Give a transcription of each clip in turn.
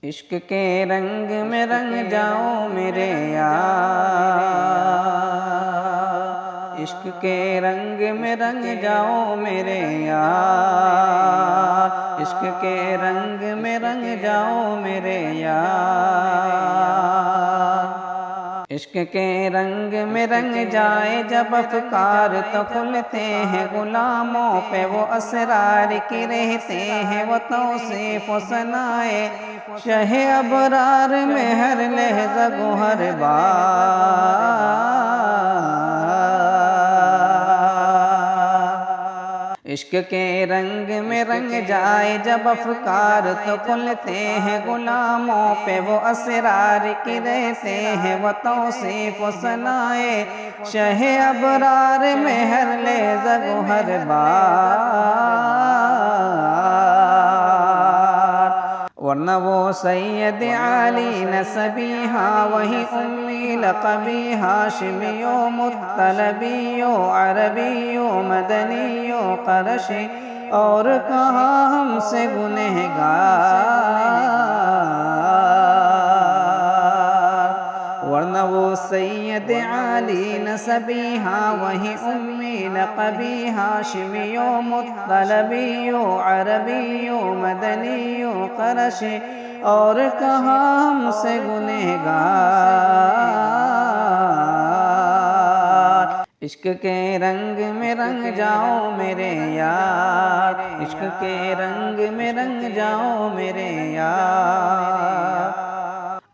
عشق کے رنگ میں رنگ جاؤ میرے یار، عشق کے رنگ میں رنگ جاؤ میرے یار، عشق کے رنگ میں رنگ جاؤ میرے یار۔ عشق کے رنگ میں رنگ جائے جب افکار تو کھلتے ہیں غلاموں پہ وہ اسرار کی رہتے ہیں وہ توصیف و ثنائے شہ ابرار میں ہر لحظہ گوہر بار۔ عشق کے رنگ میں رنگ جائے جب افکار تو کھلتے ہیں غلاموں پہ وہ اسرار کی رہتے ہیں وہ توصیف و ثنائے شہ ابرار میں ہر لحظہ گوہر بار۔ ورنہ وہ سید علی نسبیہا وہی امی لقبی ہاشمیو مطلبیو عربیو مدنیو قرشی اور کہاں ہم سے گنہگار۔ ورنہ وہ سید علی نسبیہا وہی امی لقبی ہاشمیو مطلبیو عربیو مدنیو قرشی اور کہاں ہم سے گنہگار۔ عشق کے رنگ میں رنگ جاؤ میرے یار، عشق کے رنگ میں رنگ جاؤ میرے یار۔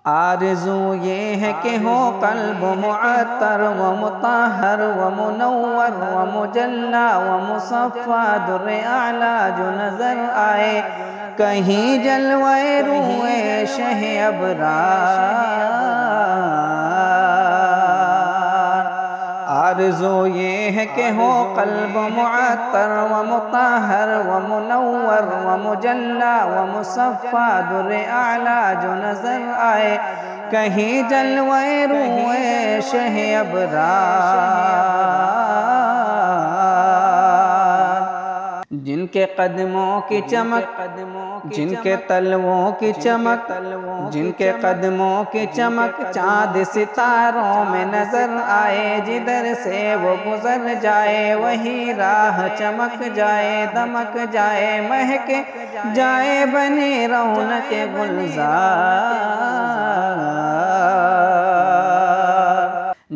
آرزو یہ ہے کہ ہو قلب معطر و مطہر و منور و مجلی و مصفی در اعلیٰ جو نظر آئے کہیں جلوہ روح شہ ابرار۔ آرزو یہ ہے کہ ہو قلب معطر و مطہر و منور و مجلی و مصفی در اعلیٰ جو نظر آئے کہیں جلوہ روح شہ ابرار۔ جن کے قدموں کی چمک، جن کے تلووں کی چمک، جن کے قدموں کی چمک چاند ستاروں میں نظر آئے جدھر سے وہ گزر جائے وہی راہ چمک جائے دمک جائے مہک جائے بنے رونق گلزار۔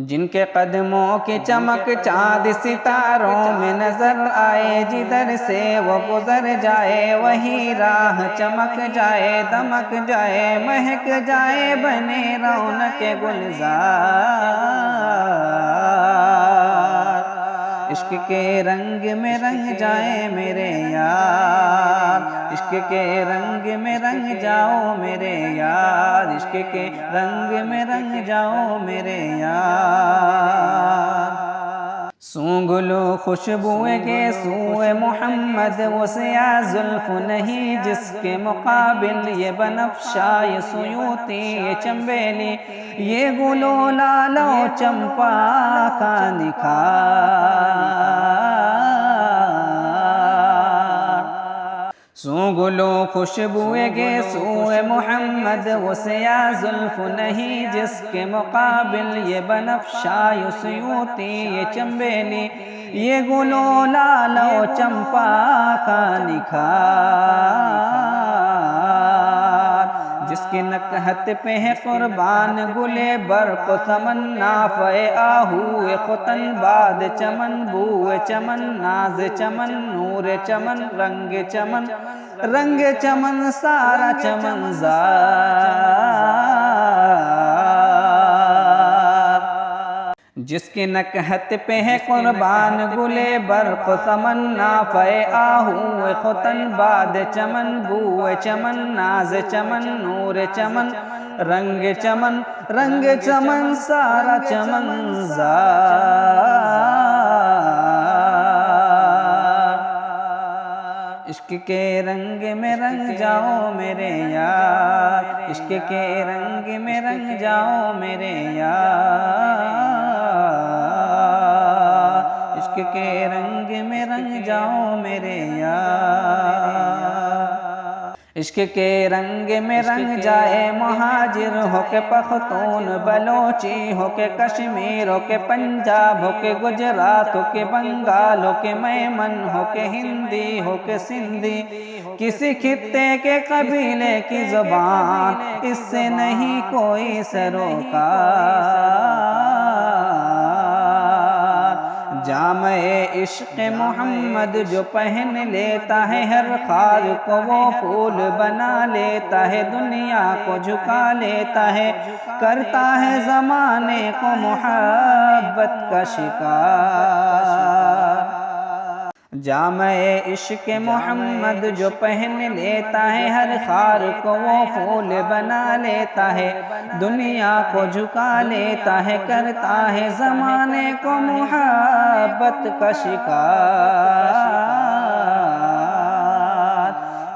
جن کے قدموں کی چمک چاند ستاروں میں نظر آئے جدھر سے وہ گزر جائے وہی راہ چمک جائے دمک جائے مہک جائے بنے رونق گلزار۔ عشق کے رنگ میں رنگ جائے میرے یار، عشق کے رنگ میں رنگ جاؤ میرے یار، عشق کے رنگ میں رنگ جاؤ میرے یار۔ سونگھ لو خوشبوئے کے سوئے محمد وہ سیاہ زلف نہیں جس کے مقابل یہ بنفشہ یہ سیوطی یہ چنبیلی یہ گل و لال و چمپا کا نکھار۔ سونگھ لو خوشبوئے کے سوئے محمد وہ سیاہ زلف نہیں جس کے مقابل یہ بنفشہ یہ سیوطی یہ چنبیلی یہ گل و لال و چمپا کا نکھار۔ جس کی نکہت پہ ہے قربان گلے برق و تمنا فے آہو ختن باد چمن بوئے چمن ناز چمن نور چمن رنگ چمن رنگ چمن سارا چمن زار۔ جس کی نکہت پہ ہے قربان گلے برق تمنا فے آہو ختن باد چمن بوئے چمن ناز چمن نور چمن رنگ چمن سارا چمن زار۔ عشق کے رنگ میں رنگ جاؤ میرے یار، عشق کے رنگ میں رنگ جاؤ میرے یار، عشق کے رنگ میں رنگ جاؤ میرے یار۔ عشق کے رنگ میں رنگ جائے مہاجر ہو کے پختون بلوچی ہو کے کشمیر ہو کے پنجاب ہو کے گجرات ہو کے بنگال ہو کے میمن ہو کے ہندی ہو کے سندھی، کسی خطے کے قبیلے کی زبان اس سے نہیں کوئی سروکار۔ جامع عشق محمد جو پہن لیتا ہے ہر خار کو وہ پھول بنا لیتا ہے، دنیا کو جھکا لیتا ہے، کرتا ہے زمانے کو محبت کا شکار۔ جامع عشق محمد جو پہن لیتا ہے ہر خار کو وہ پھول بنا لیتا ہے، دنیا کو جھکا لیتا ہے، کرتا ہے زمانے کو محبت کا شکار۔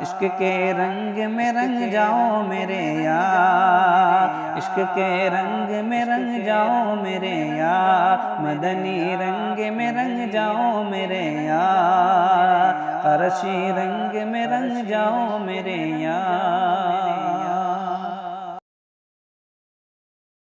عشق کے رنگ میں رنگ جاؤ میرے یار، عشق کے رنگ میں رنگ جاؤ میرے یار، مدنی رنگ میں رنگ جاؤ میرے یار، عرشی رنگ میں رنگ جاؤ میرے یار۔